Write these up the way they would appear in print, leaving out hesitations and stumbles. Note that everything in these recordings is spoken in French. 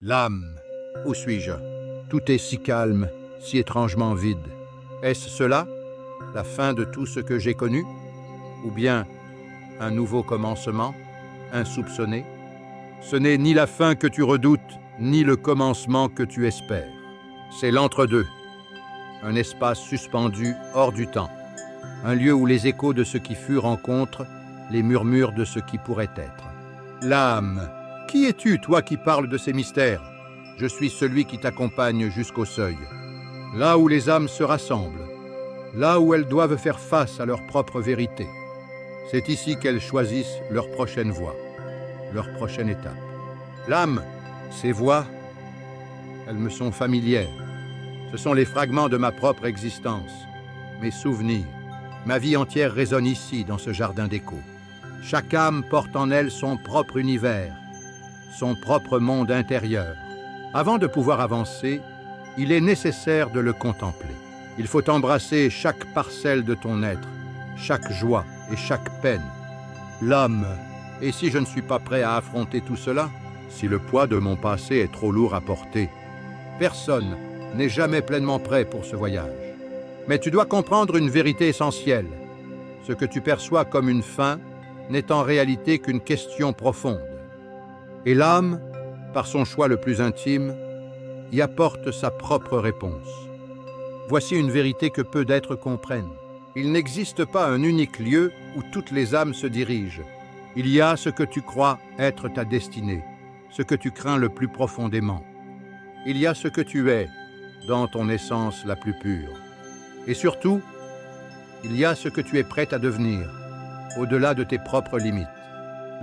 L'âme, où suis-je? Tout est si calme, si étrangement vide. Est-ce cela, la fin de tout ce que j'ai connu? Ou bien un nouveau commencement, insoupçonné? Ce n'est ni la fin que tu redoutes, ni le commencement que tu espères. C'est l'entre-deux, un espace suspendu hors du temps, un lieu où les échos de ce qui fut rencontrent les murmures de ce qui pourrait être. L'âme, qui es-tu, toi qui parles de ces mystères? Je suis celui qui t'accompagne jusqu'au seuil, là où les âmes se rassemblent, là où elles doivent faire face à leur propre vérité. C'est ici qu'elles choisissent leur prochaine voie, leur prochaine étape. L'âme, ces voix, elles me sont familières. Ce sont les fragments de ma propre existence, mes souvenirs. Ma vie entière résonne ici, dans ce jardin d'échos. Chaque âme porte en elle son propre univers, son propre monde intérieur. Avant de pouvoir avancer, il est nécessaire de le contempler. Il faut embrasser chaque parcelle de ton être, chaque joie et chaque peine. L'âme, et si je ne suis pas prêt à affronter tout cela, si le poids de mon passé est trop lourd à porter, personne n'est jamais pleinement prêt pour ce voyage. Mais tu dois comprendre une vérité essentielle. Ce que tu perçois comme une fin n'est en réalité qu'une question profonde. Et l'âme, par son choix le plus intime, y apporte sa propre réponse. Voici une vérité que peu d'êtres comprennent. Il n'existe pas un unique lieu où toutes les âmes se dirigent. Il y a ce que tu crois être ta destinée, ce que tu crains le plus profondément. Il y a ce que tu es, dans ton essence la plus pure. Et surtout, il y a ce que tu es prête à devenir, au-delà de tes propres limites.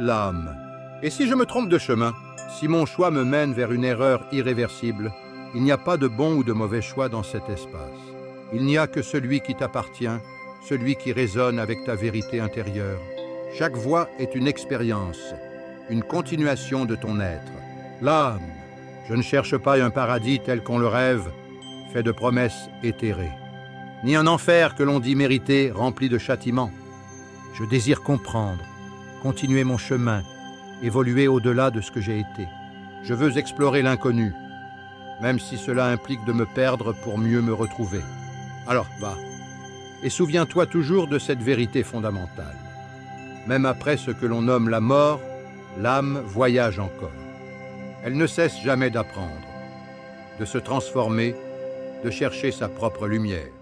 L'âme. Et si je me trompe de chemin, si mon choix me mène vers une erreur irréversible, il n'y a pas de bon ou de mauvais choix dans cet espace. Il n'y a que celui qui t'appartient, celui qui résonne avec ta vérité intérieure. Chaque voie est une expérience, une continuation de ton être. L'âme. Je ne cherche pas un paradis tel qu'on le rêve, fait de promesses éthérées, ni un enfer que l'on dit mérité, rempli de châtiments. Je désire comprendre, continuer mon chemin, évoluer au-delà de ce que j'ai été. Je veux explorer l'inconnu, même si cela implique de me perdre pour mieux me retrouver. Alors, va, et souviens-toi toujours de cette vérité fondamentale. Même après ce que l'on nomme la mort, l'âme voyage encore. Elle ne cesse jamais d'apprendre, de se transformer, de chercher sa propre lumière.